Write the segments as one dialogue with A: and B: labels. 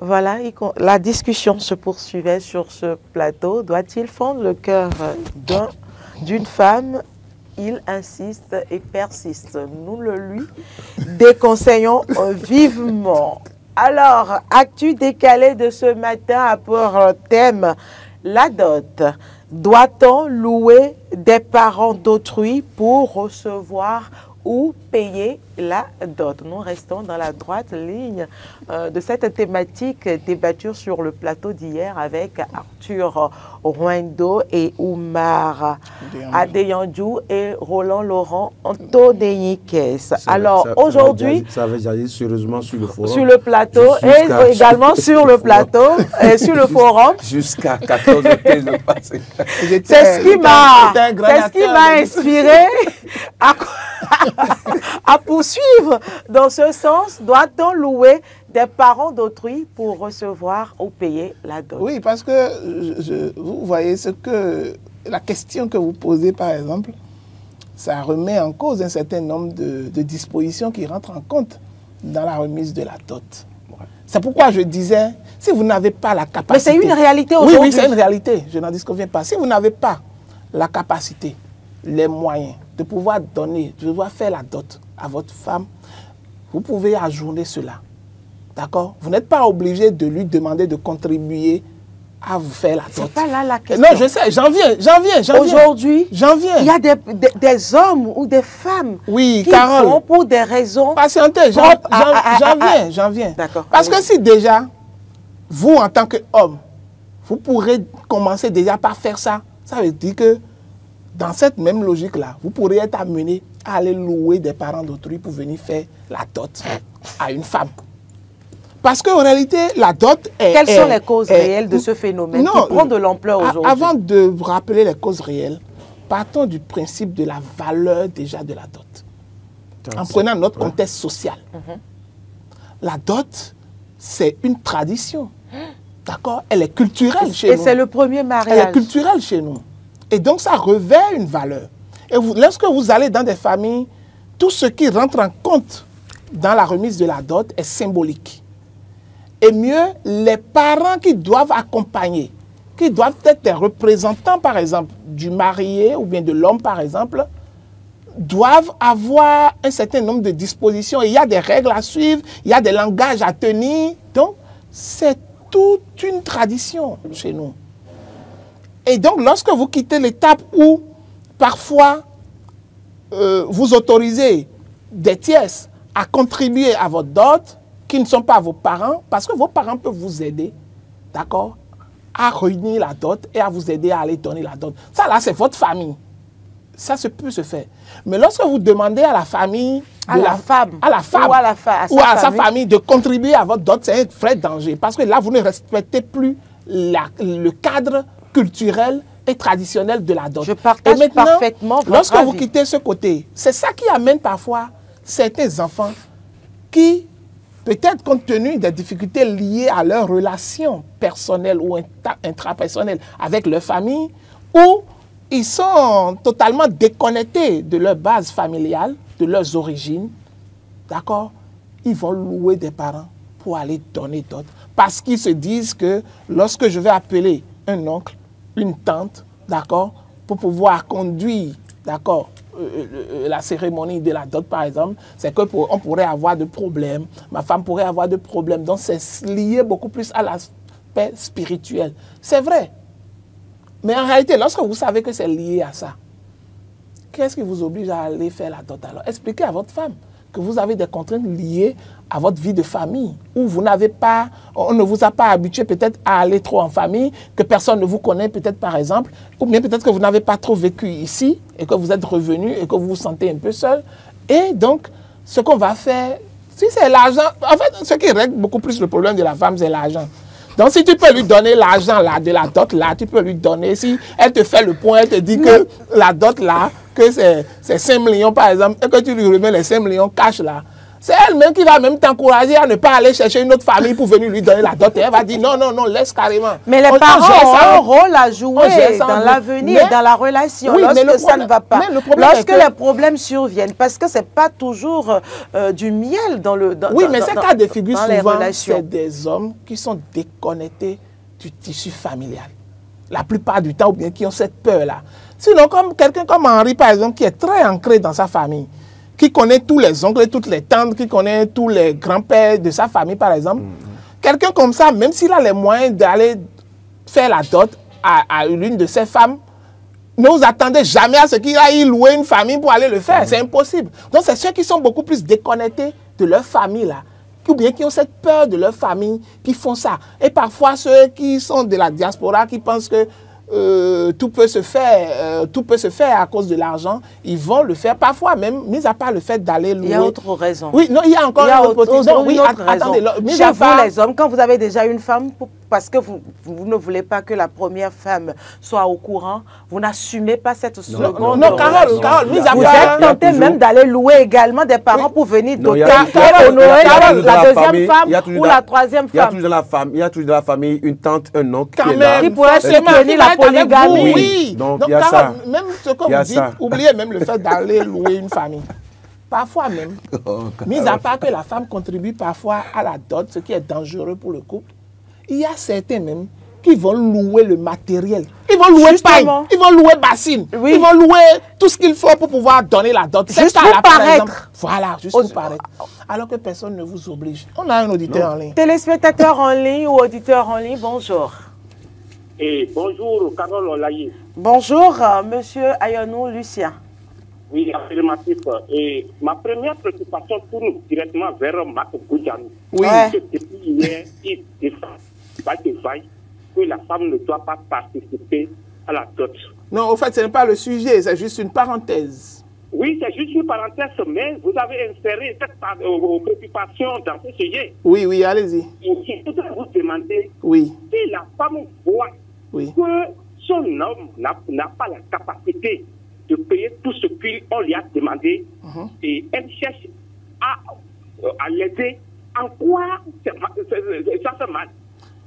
A: Voilà, la discussion se poursuivait sur ce plateau. Doit-il fendre le cœur d'une femme? Il insiste et persiste. Nous le lui déconseillons vivement. Alors, actu décalé de ce matin a pour thème la dot. Doit-on louer des parents d'autrui pour recevoir ou payer la dot? Nous restons dans la droite ligne de cette thématique débattue sur le plateau d'hier avec Arthur Rwendo et Oumar Adeyandjou et Roland Laurent Antonéikes. Alors aujourd'hui,
B: ça avait déjà dit sérieusement sur le forum,
A: sur le plateau et également sur le plateau et sur le forum
B: jusqu'à 14h15 passé.
A: C'est ce qui m'a inspiré à poursuivre dans ce sens. Doit-on louer des parents d'autrui pour recevoir ou payer la dot?
C: Oui, parce que vous voyez la question que vous posez, par exemple, ça remet en cause un certain nombre de dispositions qui rentrent en compte dans la remise de la dot. C'est pourquoi je disais, si vous n'avez pas la capacité...
A: Mais c'est une réalité aujourd'hui.
C: Oui, c'est une réalité, je n'en disconviens pas. Si vous n'avez pas la capacité, les moyens de pouvoir donner, de pouvoir faire la dot à votre femme, vous pouvez ajourner cela. D'accord? Vous n'êtes pas obligé de lui demander de contribuer à vous faire la dot.
A: C'est pas là la question.
C: Non, je sais, j'en viens.
A: Aujourd'hui,
C: j'en viens.
A: Il y a des hommes ou des femmes qui
C: Carole,
A: font pour des raisons...
C: Patientez, j'en viens.
A: D'accord.
C: Parce que si déjà, vous en tant qu'homme, vous pourrez commencer déjà par faire ça, ça veut dire que dans cette même logique-là, vous pourrez être amené à aller louer des parents d'autrui pour venir faire la dot à une femme. Parce qu'en réalité, la dot est...
A: Quelles sont les causes réelles de ce phénomène qui prend de l'ampleur aujourd'hui?
C: Avant de vous rappeler les causes réelles, partons du principe de la valeur déjà de la dot. En prenant notre contexte social. La dot, c'est une tradition. D'accord? Elle est culturelle chez nous.
A: Et c'est le premier mariage.
C: Elle est culturelle chez nous. Et donc, ça revêt une valeur. Et lorsque vous allez dans des familles, tout ce qui rentre en compte dans la remise de la dot est symbolique. Et mieux, les parents qui doivent accompagner, qui doivent être des représentants, par exemple, du marié ou bien de l'homme, par exemple, doivent avoir un certain nombre de dispositions. Et il y a des règles à suivre, il y a des langages à tenir. Donc, c'est toute une tradition chez nous. Et donc, lorsque vous quittez l'étape où, parfois, vous autorisez des tierces à contribuer à votre dot, qui ne sont pas vos parents, parce que vos parents peuvent vous aider, d'accord, à réunir la dot et à vous aider à aller donner la dot. Ça, là, c'est votre famille. Ça peut se faire. Mais lorsque vous demandez à la famille,
A: à la femme
C: ou à sa famille de contribuer à votre dot, c'est un vrai danger. Parce que là, vous ne respectez plus le cadre culturel et traditionnel de la dot.
A: Je partage parfaitement votre
C: lorsque
A: avis.
C: vous quittez ce côté, c'est ça qui amène parfois certains enfants qui, peut-être compte tenu des difficultés liées à leurs relations personnelles ou intrapersonnelles avec leur famille, où ils sont totalement déconnectés de leur base familiale, de leurs origines, d'accord? Ils vont louer des parents pour aller donner dot. Parce qu'ils se disent que lorsque je vais appeler un oncle, une tante, d'accord, pour pouvoir conduire, d'accord, la cérémonie de la dot, par exemple, c'est qu'on pourrait avoir de problèmes, ma femme pourrait avoir de problèmes. Donc, c'est lié beaucoup plus à l'aspect spirituel. C'est vrai. Mais en réalité, lorsque vous savez que c'est lié à ça, qu'est-ce qui vous oblige à aller faire la dot alors? Expliquez à votre femme que vous avez des contraintes liées à votre vie de famille, où vous n'avez pas, on ne vous a pas habitué peut-être à aller trop en famille, que personne ne vous connaît peut-être par exemple, ou bien peut-être que vous n'avez pas trop vécu ici, et que vous êtes revenu, et que vous vous sentez un peu seul. Et donc, ce qu'on va faire, si c'est l'argent, en fait, ce qui règle beaucoup plus le problème de la femme, c'est l'argent. Donc, si tu peux lui donner l'argent là, de la dot là, tu peux lui donner, si elle te fait le point, elle te dit que la dot là, que c'est 5 millions par exemple, et que tu lui remets les 5 millions cash là, C'est elle-même qui va même t'encourager à ne pas aller chercher une autre famille pour venir lui donner la dot. Et elle va dire non, non, non, laisse carrément.
A: Mais les parents ont un rôle à jouer dans l'avenir, dans la relation,
C: oui,
A: lorsque ça ne va pas. Lorsque
C: les
A: problèmes surviennent, parce que ce n'est pas toujours du miel dans le
C: oui, mais ces cas de figure, souvent, c'est des hommes qui sont déconnectés du tissu familial. La plupart du temps, ou bien qui ont cette peur-là. Sinon, comme quelqu'un comme Henri, par exemple, qui est très ancré dans sa famille, qui connaît tous les oncles, toutes les tantes, qui connaît tous les grands-pères de sa famille, par exemple. Quelqu'un comme ça, même s'il a les moyens d'aller faire la dot à l'une de ses femmes, ne vous attendez jamais à ce qu'il aille louer une famille pour aller le faire. C'est impossible. Donc, c'est ceux qui sont beaucoup plus déconnectés de leur famille, là, ou bien qui ont cette peur de leur famille, qui font ça. Et parfois, ceux qui sont de la diaspora, qui pensent que tout peut se faire à cause de l'argent, ils vont le faire. Parfois même, mis à part le fait d'aller louer.
A: Il y a autre raison.
C: Oui, non, il y a encore une autre raison. Oui, attendez.
A: Chez vous, les hommes, quand vous avez déjà une femme, parce que vous ne voulez pas que la première femme soit au courant, vous n'assumez pas cette seconde.
C: Non, Carole, mis à part.
A: Vous êtes tenté même d'aller louer également des parents pour venir doter et honorer la deuxième femme ou la troisième femme.
B: Il y a toujours dans la famille une tante, un oncle qui est là.
A: Qui pourrait soutenir la polygamie.
C: Oui. Donc, il y a ça. Même ce que vous dites, oubliez même le fait d'aller louer une famille. Parfois même, mis à part que la femme contribue parfois à la dot, ce qui est dangereux pour le couple, il y a certains même qui vont louer le matériel. Ils vont louer paille, ils vont louer bassine, ils vont louer tout ce qu'il faut pour pouvoir donner la dot.
A: Juste pour paraître.
C: Voilà, juste pour paraître. Alors que personne ne vous oblige. On a un auditeur en ligne.
A: Téléspectateur en ligne ou auditeur en ligne, bonjour.
D: Et bonjour, Carole Olaye.
A: Bonjour, monsieur Ayonou Lucien.
D: Oui, affirmatif. Et ma première préoccupation tourne directement vers Marc Goudjanou.
C: Oui.
D: Depuis hier, il défend que la femme ne doit pas participer à la dot.
C: Non, au fait, ce n'est pas le sujet, c'est juste une parenthèse.
D: Oui, c'est juste une parenthèse, mais vous avez inséré cette préoccupation dans ce sujet.
C: Oui, oui, allez-y.
D: Je voudrais vous demander
C: si
D: la femme voit que son homme n'a pas la capacité de payer tout ce qu'on lui a demandé et elle cherche à l'aider, en quoi ça fait mal?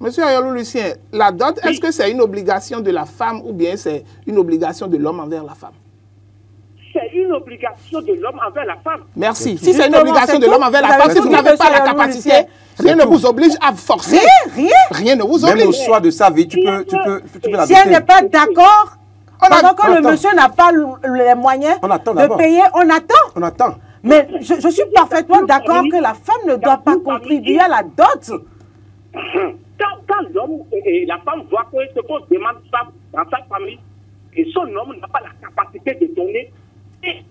C: Monsieur Ayonou Lucien, la dot, est-ce que c'est une obligation de la femme ou bien c'est une obligation de l'homme envers la femme?
D: C'est une obligation de l'homme envers la femme.
C: Merci. Si c'est une obligation de l'homme envers la femme, si vous n'avez pas la capacité, rien ne vous oblige à forcer. Rien ne vous oblige.
B: Même au choix de sa vie, tu peux la
A: si elle n'est pas d'accord, pendant que le monsieur n'a pas les moyens de payer, on attend. Mais je suis parfaitement d'accord que la femme ne doit pas contribuer à la dot.
D: Quand l'homme et la femme voient que ce qu'on demande dans sa famille, et son homme n'a pas la capacité de donner,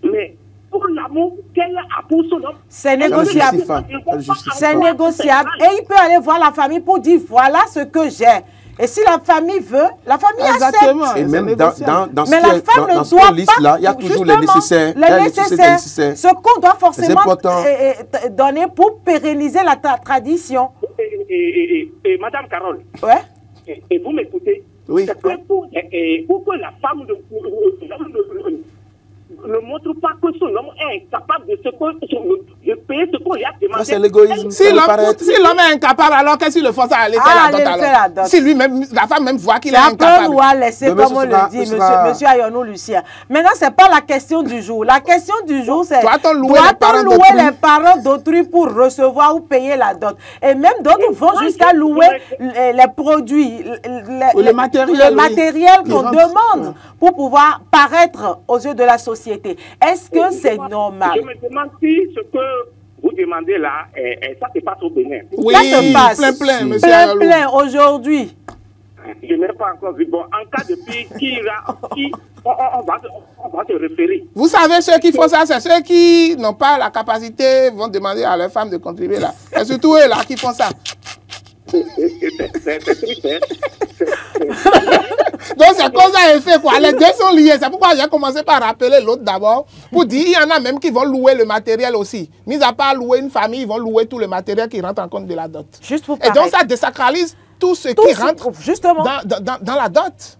D: mais pour l'amour qu'elle a pour son homme,
A: c'est négociable. C'est négociable. Et il peut aller voir la famille pour dire voilà ce que j'ai. Et si la famille veut, la famille accepte.
B: Et même dans cette liste-là, il y a toujours les nécessaires.
A: Ce qu'on doit forcément donner pour pérenniser la tradition.
D: Et Madame Carole, et vous m'écoutez, c'est que pour que la femme ne montre pas que son homme est incapable de payer ce qu'on lui a demandé.
B: C'est l'égoïsme.
C: Si l'homme est incapable, alors qu'est-ce qu'il le force à aller faire la dot? Si lui-même, la femme même voit qu'il est incapable.
A: C'est un peu loi laissée, comme on le dit, monsieur Ayonou Lucien. Maintenant, ce n'est pas la question du jour. La question du jour, c'est doit-on louer les parents d'autrui pour recevoir ou payer la dot? Et même d'autres vont jusqu'à louer les produits, le matériel qu'on demande pour pouvoir paraître aux yeux de la société. Est-ce que c'est normal?
D: Je me demande si ce que vous demandez là, ça se passe au Bénin.
C: Oui,
A: ça se passe
C: plein
A: aujourd'hui.
D: Je n'ai pas encore vu. Bon, en cas de pays, on va se référer.
C: Vous savez, ceux qui font ça, c'est ceux qui n'ont pas la capacité, vont demander à leur femme de contribuer là. Et surtout eux là qui font ça.
D: C'est triste, hein?
C: Donc c'est cause à effet quoi. Les deux sont liés. C'est pourquoi j'ai commencé par rappeler l'autre d'abord. Pour dire, il y en a même qui vont louer le matériel aussi. Mis à part louer une famille, ils vont louer tout le matériel qui rentre en compte de la dot.
A: Juste pour
C: et donc ça désacralise tout ce qui rentre dans la dot.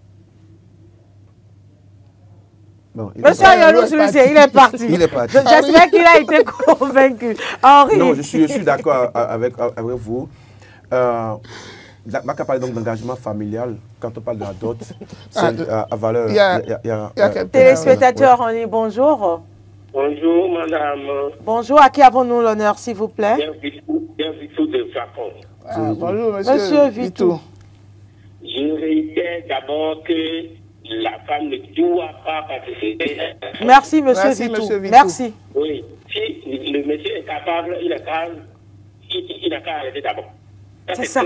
A: Bon, Monsieur Younous, il est parti.
B: Il est parti.
A: J'espère qu'il a été convaincu. Henri.
B: Non, je suis d'accord avec vous. Maka parle donc d'engagement familial. Quand on parle de la dot, c'est à valeur. Il y a
A: téléspectateurs, on dit bonjour.
D: Bonjour, madame.
A: Bonjour, à qui avons-nous l'honneur, s'il vous plaît?
D: Bien Vitou de Facon.
C: Bonjour, monsieur Vitou.
D: Je réitère d'abord que la femme ne doit pas participer.
A: Merci, monsieur Vitou. Merci.
D: Oui, si le monsieur est capable, il n'a qu'à arrêter d'abord.
A: C'est ça.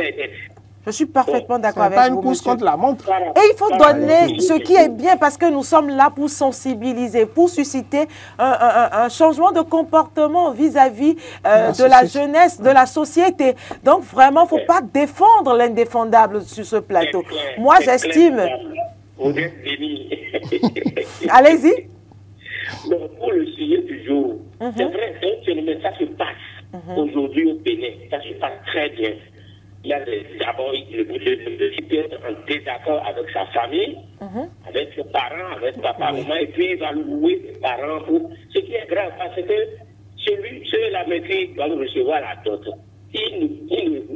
A: Je suis parfaitement d'accord avec vous.
C: C'est pas une course contre la montre.
A: Et il faut donner ce qui est bien parce que nous sommes là pour sensibiliser, pour susciter un changement de comportement vis-à-vis de la jeunesse, de la société. Donc vraiment, il ne faut pas défendre l'indéfendable sur ce plateau. Moi, j'estime...
D: Vous êtes bénis.
A: Allez-y.
D: Pour le sujet du jour, c'est vrai, c'est un phénomène, ça se passe aujourd'hui au Bénin. Ça se passe très bien. Il y a d'abord le monsieur peut être en désaccord avec sa famille, avec ses parents, avec papa, maman, et puis il va louer ses parents. Ce qui est grave, parce que la maîtrise doit recevoir la dot. Il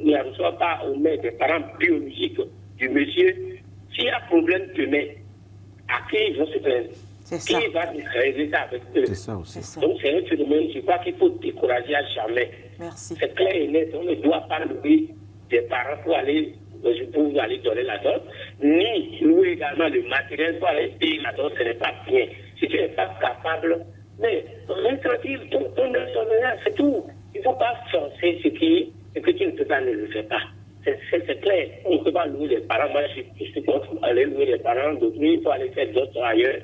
D: ne reçoit pas au moins des parents biologiques du monsieur. S'il y a un problème demain, à qui ils vont se plaindre? Qui va régler ça avec eux? C'est ça aussi. Donc c'est un phénomène, je crois qu'il faut décourager à jamais.
A: Merci.
D: C'est clair et net, on ne doit pas louer des parents pour aller donner la dot, ni louer également le matériel pour aller payer la dot, ce n'est pas bien. Si tu n'es pas capable, mais reste tranquille, c'est tout. Il ne faut pas forcer ce que tu ne peux pas, ne le fais pas. C'est clair, on ne peut pas louer les parents. Moi, je suis contre aller louer les parents d'autrui, il faut aller faire d'autres ailleurs.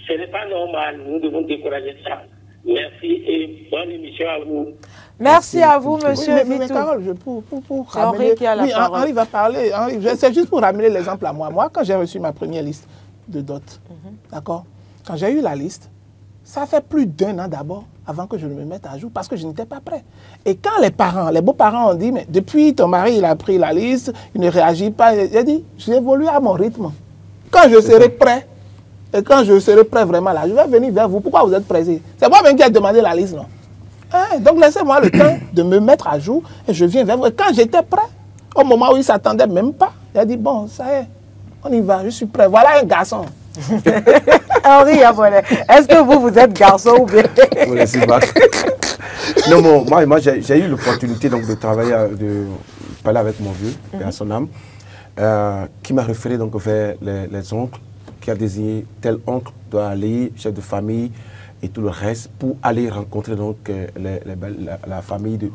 D: Ce n'est pas normal, nous devons décourager ça. Merci et bonne émission à vous.
A: Merci à vous, monsieur Vitou.
C: Mais Carole, pour ramener...
A: Henri qui a la parole.
C: Henri va parler. C'est juste pour ramener l'exemple à moi. Moi, quand j'ai reçu ma première liste de dot, d'accord, quand j'ai eu la liste, ça fait plus d'1 an d'abord avant que je ne me mette à jour parce que je n'étais pas prêt. Et quand les beaux-parents ont dit, mais depuis ton mari, il a pris la liste, il ne réagit pas, j'ai dit, j'évolue à mon rythme. Quand je serai prêt, et quand je serai prêt vraiment là, je vais venir vers vous. Pourquoi vous êtes pressé? C'est moi-même qui ai demandé la liste, non? Donc laissez-moi le temps de me mettre à jour et je viens vers vous. Et quand j'étais prêt, au moment où il ne s'attendait même pas, il a dit, bon, ça y est, on y va, je suis prêt. Voilà un garçon.
A: Henri, est-ce que vous êtes garçon ou bien?
B: Vous laissez battre. Non, moi j'ai eu l'opportunité de travailler, de parler avec mon vieux, à son âme, qui m'a référé donc vers les oncles, qui a désigné tel oncle doit aller, chef de famille et tout le reste, pour aller rencontrer donc la famille de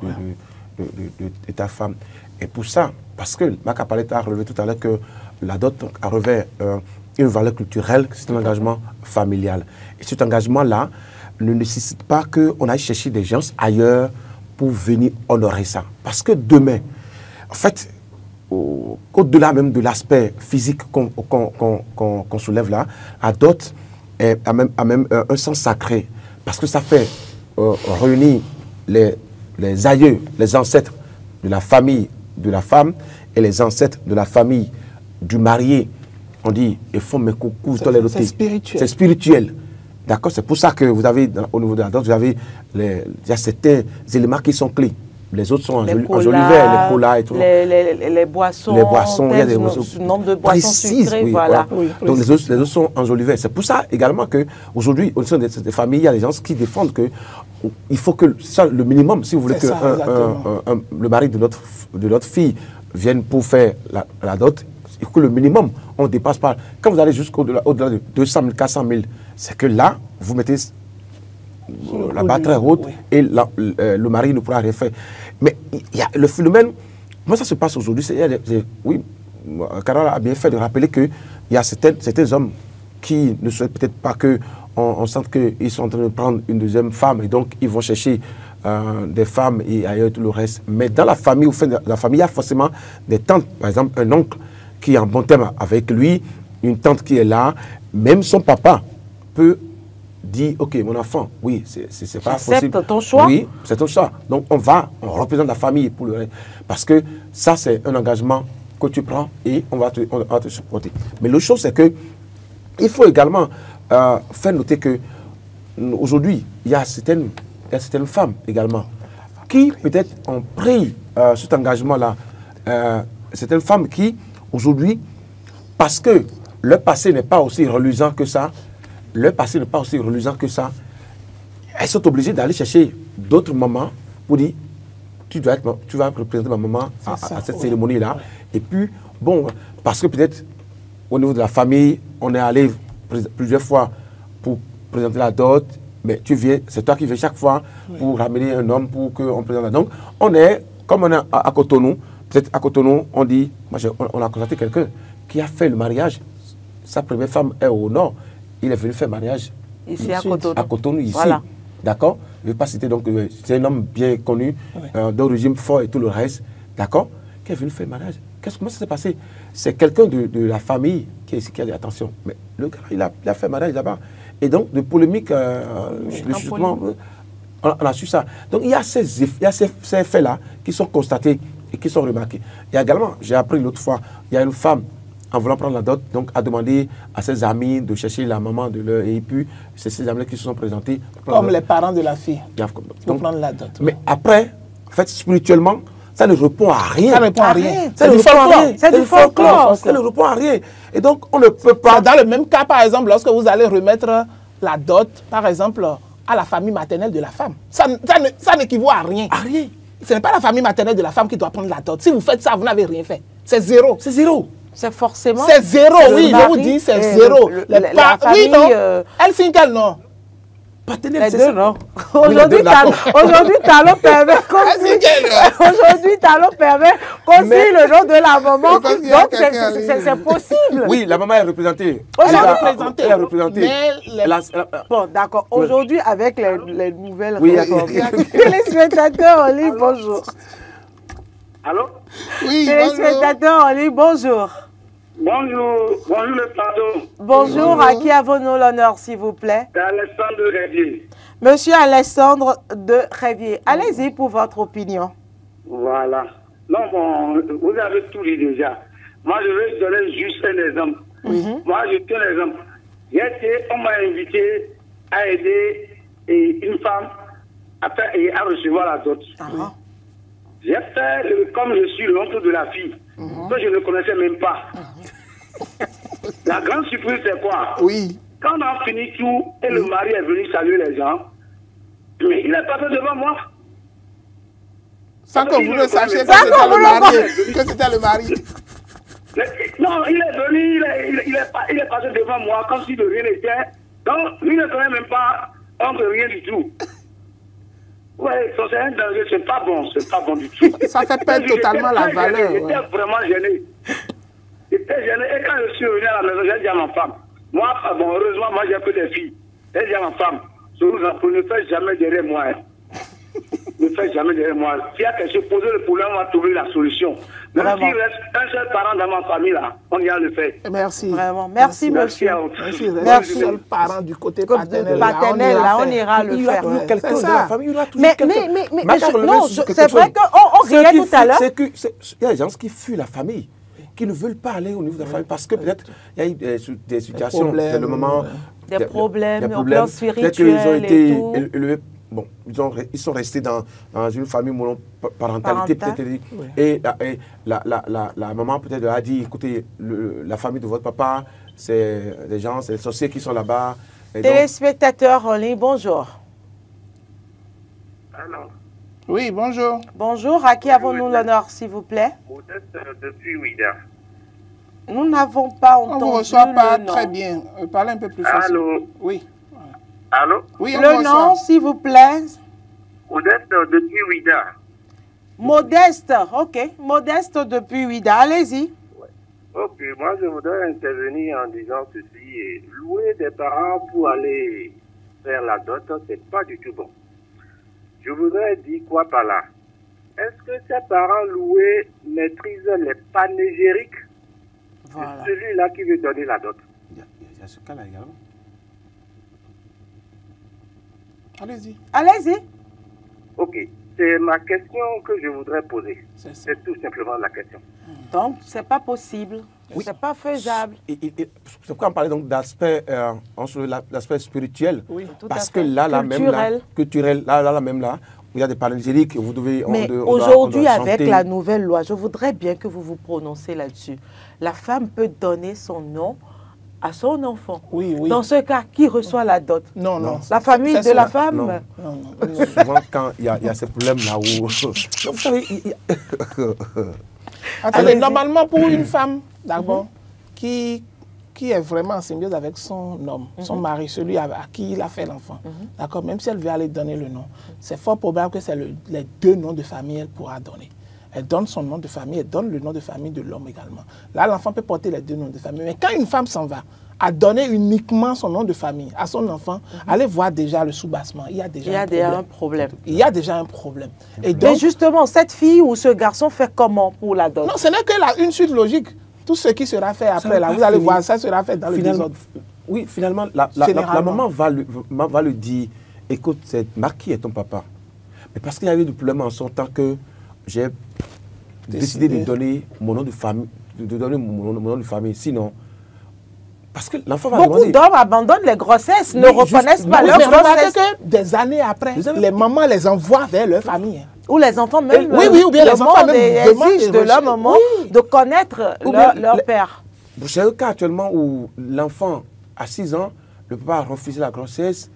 B: ta femme. Et pour ça, parce que Maka Palette a relevé tout à l'heure que la dot a revêt une valeur culturelle, c'est un engagement familial. Et cet engagement-là ne nécessite pas qu'on aille chercher des gens ailleurs pour venir honorer ça. Parce que demain, en fait, au-delà même de l'aspect physique qu'on soulève là, la dot a même un sens sacré. Parce que ça fait réunir les aïeux, les ancêtres de la famille de la femme et les ancêtres de la famille du marié. On dit, ils font mes coucous, c'est spirituel. C'est spirituel. D'accord? C'est pour ça que vous avez, au niveau de la dot, il y a certains éléments qui sont clés. Les autres sont enjolivés, les colas et tout.
A: Les boissons,
B: il y a des
A: nombre de boissons sucrées,
B: oui,
A: voilà.
B: Oui, donc les autres sont enjolivés. C'est pour ça également qu'aujourd'hui, au sein de cette famille, il y a des gens qui défendent que il faut que ça, le minimum, si vous voulez que le mari de notre fille vienne pour faire la dot, il faut que le minimum, on ne dépasse pas. Quand vous allez jusqu'au-delà de 200 000, 400 000, c'est que là, vous mettez la barre très haute et le mari ne pourra rien faire. Mais il y a le phénomène, moi ça se passe aujourd'hui, oui, Carole a bien fait de rappeler qu'il y a certains hommes qui ne souhaitent peut-être pas qu'on sente qu'ils sont en train de prendre une deuxième femme et donc ils vont chercher des femmes et ailleurs tout le reste. Mais dans la famille, au fin de la famille, il y a forcément des tantes, par exemple un oncle qui est en bon terme avec lui, une tante qui est là, même son papa peut dit, ok, mon enfant, oui, c'est pas possible.
A: C'est ton choix.
B: Oui, c'est ton choix. Donc, on représente la famille pour le reste. Parce que ça, c'est un engagement que tu prends et on va te supporter. Mais l'autre chose, c'est que il faut également fait noter que aujourd'hui, il y a certaines femmes également qui peut-être ont pris cet engagement-là. Certaines femmes qui, aujourd'hui, parce que leur passé n'est pas aussi reluisant que ça, elles sont obligées d'aller chercher d'autres mamans pour dire tu vas représenter ma maman à cette cérémonie-là. Et puis, bon, parce que peut-être au niveau de la famille, on est allé plusieurs fois pour présenter la dot, mais tu viens, c'est toi qui viens chaque fois pour ramener un homme pour qu'on présente la dot. Donc, on est, comme on est à Cotonou, peut-être à Cotonou, on dit, on a constaté quelqu'un qui a fait le mariage. Sa première femme est au nord. Il est venu faire mariage
A: ici à Cotonou.
B: À Cotonou, ici.
A: Voilà.
B: D'accord? Je ne vais pas citer, donc, c'est un homme bien connu, d'un régime fort et tout le reste. D'accord? Qui est venu faire mariage. Comment ça s'est passé? C'est quelqu'un de la famille qui est ici, qui a dit attention. Mais le gars, il a fait mariage là-bas. Et donc, de polémique, justement, on a su ça. Donc, il y a ces faits-là qui sont constatés et qui sont remarqués. Il y a également, j'ai appris l'autre fois, il y a une femme, en voulant prendre la dot, donc a demandé à ses amis de chercher la maman de leur... Et puis, c'est ces amis qui se sont présentés.
C: Comme les parents de la fille, pour
B: donc,
C: prendre la dot.
B: Mais après, en fait, spirituellement, ça ne répond à rien.
C: Ça ne répond à rien.
B: C'est du folklore.
A: C'est du folklore.
B: Ça ne répond à rien. Et donc, on ne peut pas...
C: Dans le même cas, par exemple, lorsque vous allez remettre la dot, par exemple, à la famille maternelle de la femme, ça n'équivaut à rien.
B: À rien.
C: Ce n'est pas la famille maternelle de la femme qui doit prendre la dot. Si vous faites ça, vous n'avez rien fait. C'est zéro.
B: C'est zéro.
A: C'est forcément...
C: C'est zéro, oui, je vous dis, c'est zéro.
A: La famille...
C: Oui, non. Elle signe quel nom?
A: Les deux, non. Aujourd'hui, Talon permet qu'on signe le nom de la maman. Donc, c'est possible.
B: Oui, la maman est représentée.
C: Elle est représentée.
A: Bon, d'accord. Aujourd'hui, avec les nouvelles réformes. Téléspectateurs en ligne, bonjour.
D: Allô?
C: Oui,
A: téléspectateurs en ligne, bonjour.
D: Bonjour le plateau.
A: Bonjour, à qui avons-nous l'honneur, s'il vous plaît?
D: C'est Alexandre de Révier.
A: Monsieur Alexandre de Révier, allez-y pour votre opinion.
D: Voilà. Non, bon, vous avez tout dit déjà. Moi, je vais donner juste un exemple. Moi, je tiens l'exemple. On m'a invité à aider une femme à recevoir la dot. J'ai fait, comme je suis l'oncle de la fille, que je ne connaissais même pas. La grande surprise, c'est quoi?
C: Oui.
D: Quand on a fini tout, et le mari est venu saluer les gens, mais il est passé devant moi.
C: Sans que vous ne sachiez que c'était le mari. Que c'était le mari.
D: Non, il est venu, il est passé devant moi comme si de rien n'était. Donc, lui ne connaît même pas entre rien du tout. Oui, c'est un danger, c'est pas bon du tout.
C: Ça fait perdre totalement la valeur.
D: J'étais vraiment gêné. J'étais gêné. Et quand je suis revenu à la maison, j'ai dit à ma femme, moi, bon, heureusement, moi, j'ai que des filles. J'ai dit à ma femme, je vous en prie, ne faites jamais derrière moi. Ne faites jamais derrière moi. S'il y a quelque chose, posez le problème, on va trouver la solution. Même s'il reste un seul parent dans ma famille, là, on y a le fait.
C: Merci.
A: Vraiment. Merci, monsieur.
C: Merci. Un seul parent du côté paternel, là,
A: on ira le faire.
B: Quelqu'un de la famille, il y aura toujours quelqu'un.
A: Mais non, c'est vrai qu'on riait tout à l'heure.
B: Il y a des gens qui fuient la famille, qui ne veulent pas aller au niveau de la famille parce que peut-être il y a eu des situations, des moments,
A: des problèmes au plan spirituel.
B: Peut-être qu'ils ont été élevés. Bon, ils sont restés dans une famille monoparentalité, peut-être. Et la maman peut-être a dit, écoutez, la famille de votre papa, c'est des gens, c'est les sorciers qui sont là-bas.
A: Téléspectateurs en ligne, bonjour.
D: Alors.
C: Oui, bonjour.
A: Bonjour, à qui avons-nous l'honneur, s'il vous plaît?
D: Modeste depuis Ouida.
A: Nous n'avons pas entendu.
C: On ne vous reçoit pas très bien. Parlez un peu plus fort.
D: Allô?
C: Oui.
D: Allô?
C: Oui,
A: le nom, s'il vous plaît.
D: Modeste depuis Ouida.
A: Modeste, ok. Modeste depuis Ouida, allez-y.
D: Ouais. Ok, moi je voudrais intervenir en disant ceci. Louer des parents pour aller faire la dot, c'est pas du tout bon. Je voudrais dire quoi par là? Est-ce que ces parents loués maîtrisent les panégyriques de celui-là qui veut donner la dot?
B: Il y a ce cas-là également.
C: Allez-y.
A: Allez-y.
D: Ok. C'est ma question que je voudrais poser. C'est tout simplement la question.
A: Donc, c'est pas possible.
B: Oui.
A: C'est pas faisable.
B: C'est pourquoi on parlait donc d'aspect l'aspect spirituel.
C: Oui,
A: tout à
B: Parce
A: fait.
B: que là,
A: Culturel.
B: culturel, là, même là, il y a des panégyriques, vous devez...
A: Mais
B: on doit
A: aujourd'hui, avec
B: chanter.
A: la nouvelle loi, je voudrais bien que vous vous prononcez là-dessus. La femme peut donner son nom à son enfant.
C: Oui, oui.
A: Dans ce cas, qui reçoit la dot?
C: Non, non.
A: La famille
C: C'est
A: de la
C: ça.
A: femme?
B: Non.
C: Non, non.
B: Souvent, quand il y a ces problèmes-là où... Vous savez,
C: Attendez,
A: Allez-y.
C: normalement, pour une femme, d'abord, qui est vraiment en symbiose avec son homme, son mari, celui à qui il a fait l'enfant, d'accord, même si elle veut aller donner le nom, c'est fort probable que c'est les deux noms de famille qu'elle pourra donner. Elle donne son nom de famille, elle donne le nom de famille de l'homme également. Là, l'enfant peut porter les deux noms de famille. Mais quand une femme s'en va à donner uniquement son nom de famille à son enfant, allez voir déjà le soubassement. Il y a déjà
A: un problème.
C: Il y a déjà un problème. Et
A: Et
C: donc,
A: justement, cette fille ou ce garçon fait comment pour la dot?
C: non, ce n'est que une suite logique. Tout ce qui sera fait après, là,
B: va
C: vous
B: pas
C: allez
B: finir.
C: voir, ça sera fait dans le désordre.
B: Oui, finalement, la
C: Généralement.
B: maman va le dire, écoute, qui est ton papa? Mais parce qu'il y a eu des problèmes en son temps que j'ai décidé de donner mon nom de famille, mon nom de famille. Sinon, parce que l'enfant va
A: Beaucoup
B: demander...
A: d'hommes abandonnent les grossesses, ne
B: Oui,
A: reconnaissent
B: juste-
A: pas
B: oui,
A: leur
C: Mais remarquez
A: grossesse.
C: que des années après,
B: Vous avez-
C: les mamans les envoient vers leur famille.
A: Ou les enfants même.
C: Oui, oui, ou bien
A: le
C: les enfants
A: monde
C: même demandent
A: exige
C: des
A: de leur
C: recherches.
A: maman
C: Oui.
A: de connaître
B: Ou bien
A: leur
B: les-
A: père.
B: J'ai un cas actuellement où l'enfant, à 6 ans, le papa a refusé la grossesse.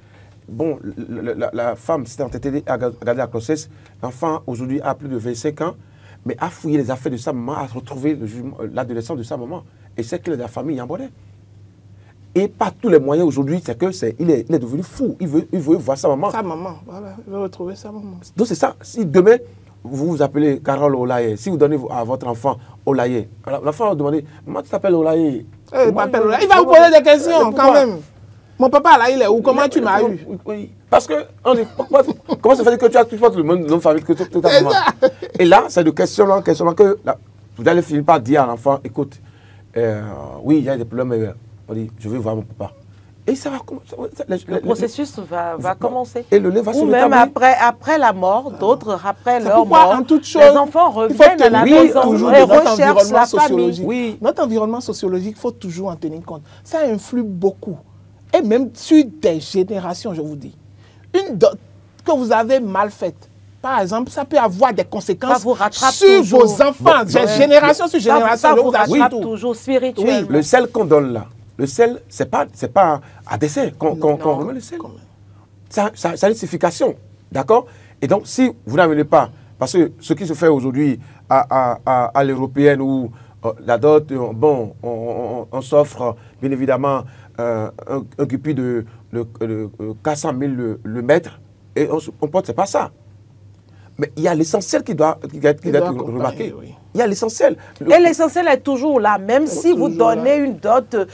B: Bon, la femme s'est entêtée à garder la grossesse. L'enfant, aujourd'hui, a plus de 25 ans, mais a fouillé les affaires de sa maman, a retrouvé l'adolescence de sa maman. Et c'est que la famille en bonnet. Et par tous les moyens aujourd'hui, c'est que il est devenu fou. Il veut voir sa maman.
C: Sa maman, voilà, il veut retrouver sa maman.
B: Donc c'est ça. Si demain, vous vous appelez Carole Olaye, si vous donnez à votre enfant Olaye, l'enfant va demander, maman, tu t'appelles Olaye?
C: Il va vous poser des questions quand même. Mon papa là, il est où? Comment tu m'as eu?
B: Oui. Parce que, comment ça fait que tu portes le même nom de famille que ta maman? Et là, c'est de questionnement que vous allez finir par dire à l'enfant, écoute, oui, il y a des problèmes, mais on dit, je veux voir mon papa. Et ça va commencer.
A: Le processus va commencer.
B: Et le lait va se
A: Ou même
B: rétablir.
A: après la mort, d'autres après
C: C'est
A: leur
C: pourquoi,
A: mort,
C: en toute chose,
A: les enfants
C: il faut
A: reviennent à la
C: tenir
A: maison
C: toujours
A: et
C: de notre
A: recherchent
C: environnement
A: la famille.
C: sociologique.
B: Oui.
C: Notre environnement sociologique, il faut toujours en tenir compte. Ça influe beaucoup. Et même sur des générations, je vous dis. Une dot que vous avez mal faite, par exemple, ça peut avoir des conséquences
A: Ça vous rattrape
C: sur
A: toujours.
C: vos enfants. Génération sur génération,
A: Ça
C: je
A: vous
C: vous assure
A: rattrape
C: tout.
A: toujours spirituellement.
B: Oui, le sel qu'on donne là, le sel, c'est pas à dessin qu'on remet le sel. Ça a une signification, d'accord? Et donc, si vous n'amenez pas, parce que ce qui se fait aujourd'hui à l'européenne où la dot, bon, on s'offre bien évidemment un cupid de 400 000 le mètre, et on porte, c'est pas ça. Mais il y a l'essentiel qui doit être remarqué.
C: oui.
B: Il y a l'essentiel.
A: Et l'essentiel est toujours là, même si vous
C: toujours là.
A: donnez une dot de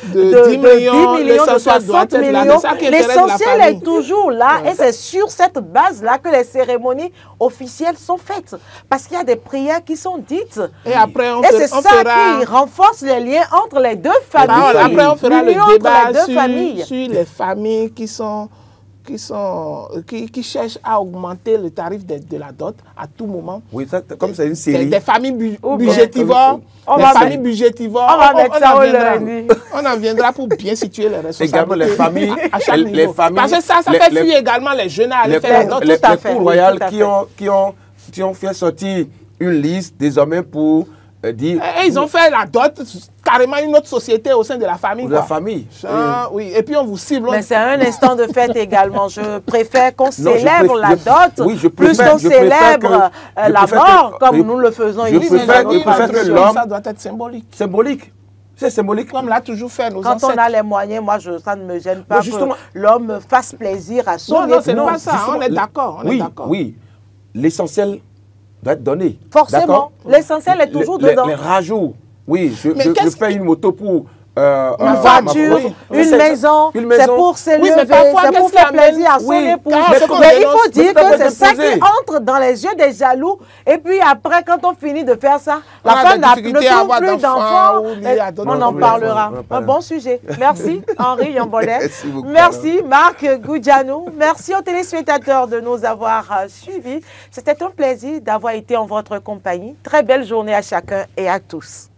C: 10 millions,
A: 10 millions, de
C: l'essentiel doit
A: 60
C: être là.
A: millions,
C: C'est ça qui intéresse la
A: l'essentiel
C: famille.
A: est toujours là. Et c'est sur cette base-là que les cérémonies officielles sont faites. Parce qu'il y a des prières qui sont dites.
C: Et après, on
A: Et c'est ça
C: fera...
A: qui renforce les liens entre les deux familles.
C: Bah, après, on fera
A: L'union
C: le
A: entre
C: débat
A: les deux familles.
C: sur les familles qui cherchent à augmenter le tarif de la dot à tout moment.
B: Oui, ça, comme c'est une série.
C: Des familles
A: Ou bien-
C: budgétivores.
A: On
C: Des
A: va
C: familles
A: mettre-
C: budgétivores.
A: on va mettre ça au
C: viendra.
A: lundi.
C: On en viendra pour bien situer les responsabilités.
B: Également les familles,
C: à chaque
B: les
C: niveau.
B: familles,
C: Parce que ça
B: les-
C: fait
B: les-
C: fuir également les jeunes à aller
B: les
C: faire la
B: cours,
C: dot.
B: les
A: tout à
B: cours
A: fait, oui,
B: royales
A: tout à
B: qui ont fait sortir une liste désormais pour dire
C: Et ils ont fait la dot carrément une autre société au sein de la famille.
B: pour la
C: quoi.
B: famille.
C: Ça, oui. Et puis on vous cible.
A: Mais c'est un instant de fête également. Je préfère qu'on
B: Non, je
A: célèbre
B: préfère-
A: la dot
B: oui, je
A: plus
B: préfère-
A: qu'on
B: je préfère
A: célèbre
B: je
A: la
B: préfère
A: mort,
B: que-
A: comme
B: je-
A: nous le faisons
B: je
A: ici.
B: préfère-
A: dans
B: je
A: nos
B: préfère que
A: traditions.
B: l'homme-
C: Ça doit être symbolique.
B: Symbolique. C'est symbolique.
C: Comme l'a toujours fait nos
A: Quand
C: ancêtres.
A: on a les moyens, moi, ça ne me gêne pas
B: Mais justement-
A: que l'homme fasse plaisir à son
C: Non, non, c'est
A: époux.
C: pas ça. On est
B: Justement,
C: d'accord. On est
B: Oui,
C: d'accord.
B: oui. L'essentiel doit être donné.
A: Forcément.
B: D'accord?
A: L'essentiel est toujours
B: Les-
A: dedans.
B: Les rajouts. Oui,
C: Mais
B: je
C: qu'est-ce
B: paye une moto pour...
A: Une voiture,
B: oui.
A: une
B: C'est-
A: maison,
B: une
A: c'est
B: maison.
A: pour s'élever,
C: Oui, mais parfois,
A: c'est pour
C: qu'est-ce qui
A: faire
C: amène-
A: plaisir à son
B: Oui,
A: époux.
C: car ce qu'on
A: Mais il
C: dénonce,
A: faut dire
B: c'est pas
A: que
B: pour
A: c'est ça
B: déposer.
A: qui entre dans les yeux des jaloux. Et puis après, quand on finit de faire ça,
C: On
A: la
C: a
A: femme
C: des
A: ne
C: difficultés à
A: trouve
C: avoir
A: plus
C: d'enfants
A: d'enfants.
C: ou liées à d'autres
A: On en
B: problèmes.
A: parlera.
B: On en
A: Un bon sujet. Merci Henri Yambonnet.
B: Merci beaucoup.
A: Merci Marc Goudjanou. Merci aux téléspectateurs de nous avoir suivis. C'était un plaisir d'avoir été en votre compagnie. Très belle journée à chacun et à tous.